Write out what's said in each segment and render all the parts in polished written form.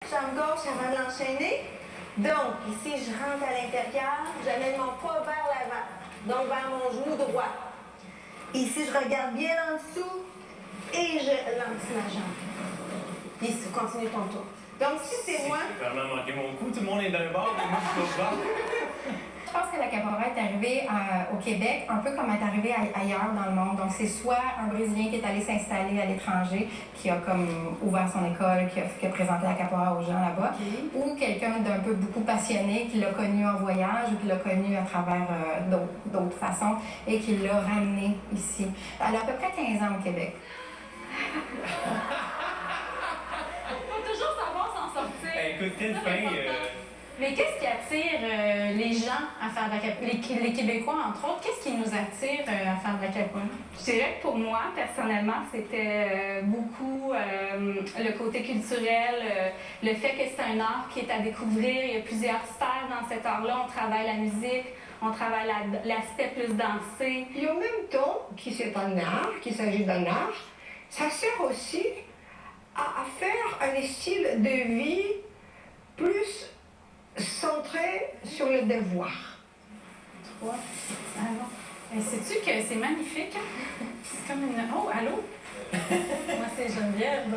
jambe gauche avant de l'enchaîner. Donc, ici, je rentre à l'intérieur, j'amène mon poids vers l'avant, donc vers mon genou droit. Ici, je regarde bien en dessous et je lance ma jambe. Ici, continue ton tour. Donc, si c'est moi... J'ai vraiment manqué mon coup, tout le monde est d'un bord, et moi je suis au bord. Je pense que la capoeira est arrivée au Québec un peu comme elle est arrivée ailleurs dans le monde. Donc, c'est soit un Brésilien qui est allé s'installer à l'étranger, qui a comme ouvert son école, qui a présenté la capoeira aux gens là-bas, ou quelqu'un d'un peu beaucoup passionné qui l'a connu en voyage ou qui l'a connu à travers d'autres façons et qui l'a ramené ici. Elle a à peu près 15 ans au Québec. Faut toujours savoir s'en sortir. Écoute, quelle fin... Mais qu'est-ce qui attire les gens à faire de la capoeira? Les Québécois, entre autres, qu'est-ce qui nous attire à faire de la capoeira? Je dirais que pour moi, personnellement, c'était beaucoup le côté culturel, le fait que c'est un art qui est à découvrir. Il y a plusieurs sphères dans cet art-là. On travaille la musique, on travaille l'aspect plus dansé. Et en même temps, qui c'est un art, qu'il s'agit d'un art, ça sert aussi à faire un style de vie plus centré sur le devoir. 3. Alors, sais-tu que c'est magnifique, hein? C'est comme une... Oh, allô? Moi, c'est Geneviève.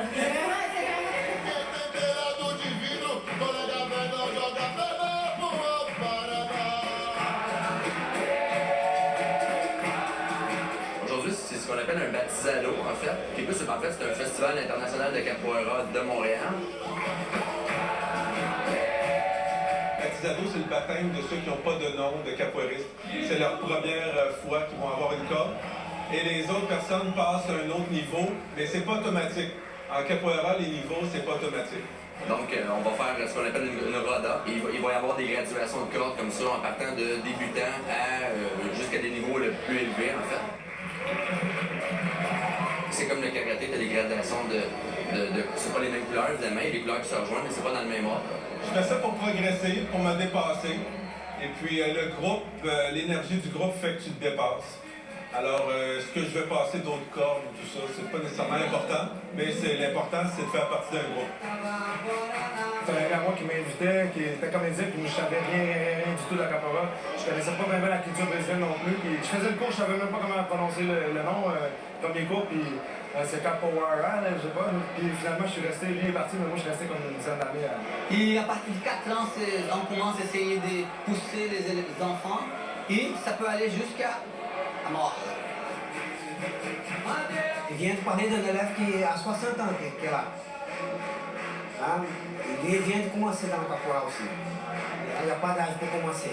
Aujourd'hui, c'est ce qu'on appelle un baptisado, en fait. Puis plus, en fait, c'est un festival international de capoeira de Montréal. Baptisado, c'est le baptême de ceux qui n'ont pas de nom de capoeiriste. C'est leur première fois qu'ils vont avoir une corde. Et les autres personnes passent à un autre niveau, mais c'est pas automatique. En capoeira, les niveaux, c'est pas automatique. Donc, on va faire ce qu'on appelle une roda. Et il va y avoir des graduations de cordes comme ça, en partant de débutants jusqu'à des niveaux le plus élevés, en fait. C'est comme le karaté, tu as des gradations c'est pas les mêmes couleurs, évidemment, il y a des couleurs qui se rejoignent, mais c'est pas dans le même ordre. Je fais ça pour progresser, pour me dépasser. Et puis le groupe, l'énergie du groupe fait que tu te dépasses. Alors, ce que je vais passer d'autres cordes ou tout ça, c'est pas nécessairement important, mais l'important, c'est de faire partie d'un groupe. C'est un ami à moi qui m'invitait, qui était comédien, puis je savais rien du tout de la capoeira. Je connaissais pas vraiment la culture brésilienne non plus. Puis je faisais le cours, je savais même pas comment prononcer le nom, premier cours, puis c'est capoeira, je sais pas. Puis finalement, je suis resté, lui est parti, mais moi je suis resté comme une dizaine d'années. Et à partir de 4 ans, on commence à essayer de pousser les enfants, et ça peut aller jusqu'à la mort. Il vient de parler d'un élève qui a 60 ans, qui est là. Hein? Il vient de commencer dans le capoeira aussi. Il n'y a pas d'âge pour commencer.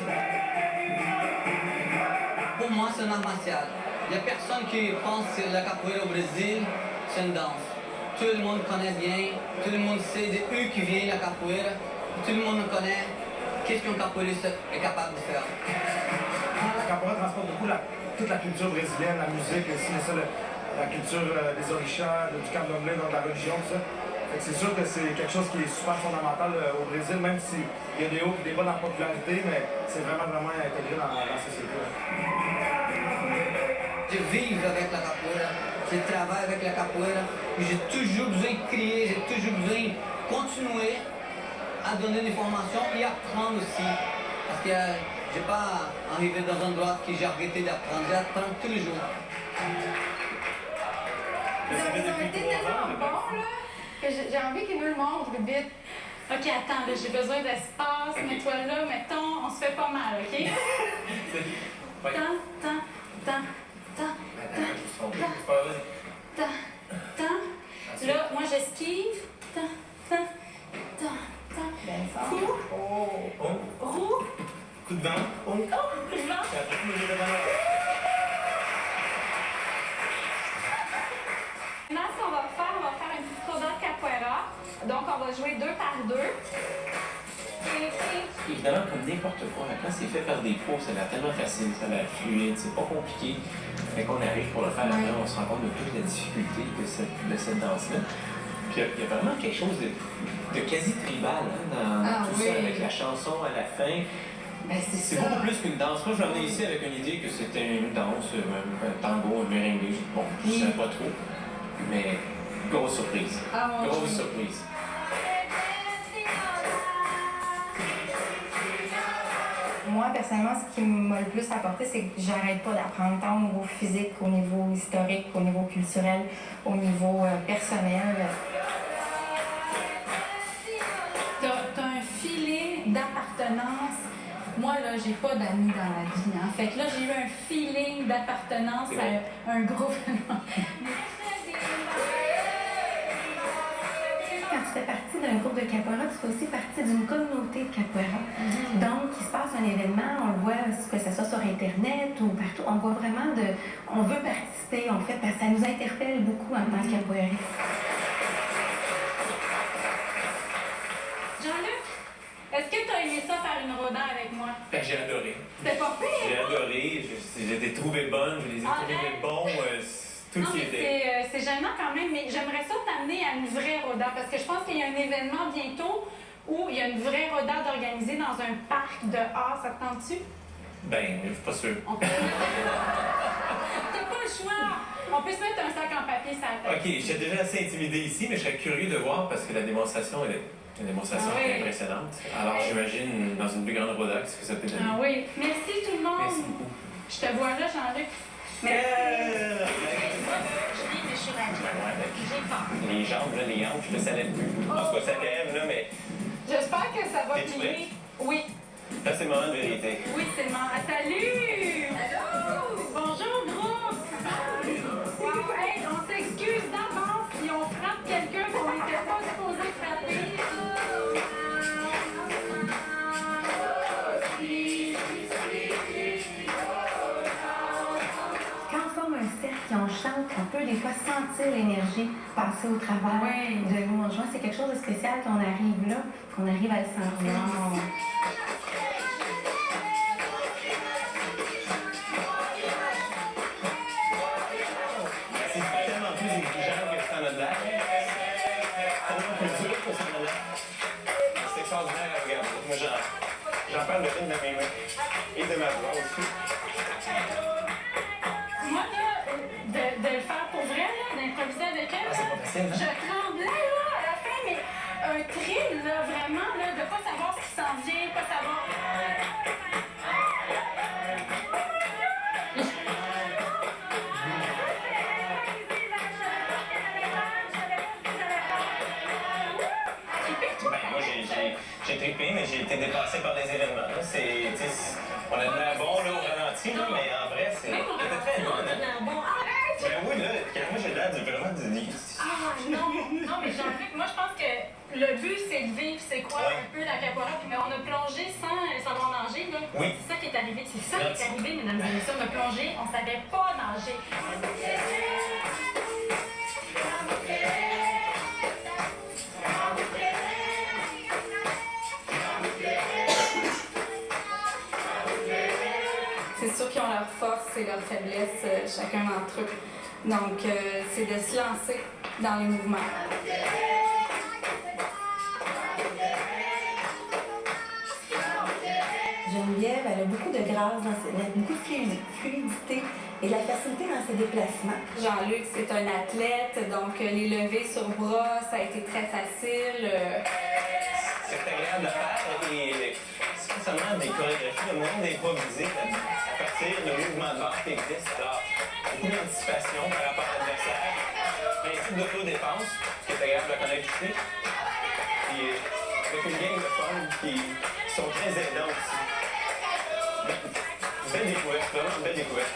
Pour moi, c'est un art martial. Il n'y a personne qui pense que la capoeira au Brésil, c'est une danse. Tout le monde connaît bien, tout le monde sait de où qui vient la capoeira, tout le monde connaît qu'est-ce qu'un capoeiriste est capable de faire. La capoeira transporte beaucoup toute la culture brésilienne, la musique, aussi, la culture des orishas, du candomblé, donc la religion, tout ça. C'est sûr que c'est quelque chose qui est super fondamental au Brésil, même s'il y a des hauts et des bas dans la popularité, mais c'est vraiment intégré dans la société. Je vis avec la capoeira, je travaille avec la capoeira, et j'ai toujours besoin de crier, j'ai toujours besoin de continuer à donner des formations et apprendre aussi. Parce que j'ai pas arrivé dans un endroit que j'ai arrêté d'apprendre, j'apprends tous les jours. Ils ont été tellement bons, là, que j'ai envie qu'ils nous le montrent vite. OK, attends, là, j'ai besoin d'espace, mets-toi là, mettons, on se fait pas mal, OK? Là, moi, j'esquive. Roux. Coup de vent. Oh, coup de vent. Maintenant, ce qu'on va faire une petite roda de capoeira. Donc, on va jouer 2 par 2. Évidemment, comme n'importe quoi, quand c'est fait par des pros, ça a l'air tellement facile, ça a l'air fluide, c'est pas compliqué. Fait qu'on arrive pour le faire, après, on se rend compte de toute la difficulté de cette danse-là. Puis il y a vraiment quelque chose de quasi tribal dans tout ça, avec la chanson à la fin. C'est beaucoup plus qu'une danse. Moi, je venais ici avec une idée que c'était une danse, un tango, un merengue. Bon, je ne savais pas trop. Mais grosse surprise. Grosse surprise. moi, personnellement, ce qui m'a le plus apporté, c'est que j'arrête pas d'apprendre, tant au niveau physique, au niveau historique, au niveau culturel, au niveau personnel. T'as un filet d'appartenance. Moi, là, j'ai pas d'amis dans la vie. En fait, là, j'ai eu un feeling d'appartenance à un groupe. Quand tu fais partie d'un groupe de capoeira, tu fais aussi partie d'une communauté de capoeira. Donc, il se passe un événement, on le voit, que ce soit sur Internet ou partout, on voit vraiment on veut participer, on le fait parce que ça nous interpelle beaucoup en tant que capoeiriste. Jean-Luc, est-ce que tu as aimé ça faire une roda avec moi? Ben, j'ai adoré. C'était pas pire? J'ai adoré. Je les ai trouvées bonnes, je les ai trouvées bons. Tout Non, ce qui mais était. c'est gênant quand même, mais j'aimerais ça t'amener à une vraie roda parce que je pense qu'il y a un événement bientôt où il y a une vraie roda d'organiser dans un parc de art. Ça te tente-tu? Ben, je suis pas sûr. T'as pas le choix! On peut se mettre un sac en papier sur la tête. Ok, j'étais déjà assez intimidé ici, mais je serais curieux de voir parce que la démonstration est une démonstration impressionnante. Alors j'imagine dans une plus grande roda ce que ça peut donner. Ah oui. Merci tout le monde. Merci beaucoup. Je te vois là, Jean-Luc. Les jambes, là, les hanches, là, ça lève plus. En tout cas, ça lève, là, mais J'espère que ça va T'es-tu finir. prête? Oui. là, c'est le moment de vérité. Oui, c'est le moment. Salut! Allô! Bonjour, groupe! Wow, hey, on s'excuse d'avance si on frappe quelqu'un qu'on n'était pas supposé frapper. Quand on forme un cercle et on chante, on peut des fois sentir l'énergie passer au travers de nous en jouant. C'est quelque chose de spécial qu'on arrive là, qu'on arrive à le sentir. C'est tellement plus exigeant que ça en a de l'air. Tellement plus dur que ça en a de l'air. C'est extraordinaire à regarder. Moi, j'en parle de une de mes mains et de ma voix aussi. Moi, là, de le faire pour vrai, là, d'improviser avec elle, c'est là, pas facile, hein? je tremblais là, à la fin, mais un thrill, là, vraiment, là, de pas savoir ce qui s'en vient, pas savoir... Ben, moi, j'ai trippé, mais j'ai été dépassé par les événements. Là. On a de l'air bon là, au ralenti, là, mais en vrai, c'était très bon. Hein? Ben oui, là, moi, j'ai l'air vraiment du lit. Ah non, mais Jean-Luc, moi je pense que le but c'est de vivre, c'est quoi un peu la capoeira, mais on a plongé sans savoir nager, là. Oui. C'est ça qui est arrivé, c'est ça qui est arrivé, mesdames et messieurs, on a plongé, on savait pas nager. C'est sûr qu'ils ont leur force et leur faiblesse, chacun d'entre eux. Donc, c'est de se lancer dans les mouvements. Geneviève, elle a beaucoup de grâce, beaucoup de fluidité et de la facilité dans ses déplacements. Jean-Luc, c'est un athlète, donc les levées sur bras, ça a été très facile. C'est agréable à faire et c'est pas seulement des chorégraphies, le moyen d'improviser à partir de mouvements de barre qui existent. Alors, beaucoup d'anticipation par rapport à l'adversaire, principe d'autodéfense, qui est agréable à connaître aussi, puis avec une game de fun qui sont très aidants aussi. Belle découverte, vraiment une belle découverte.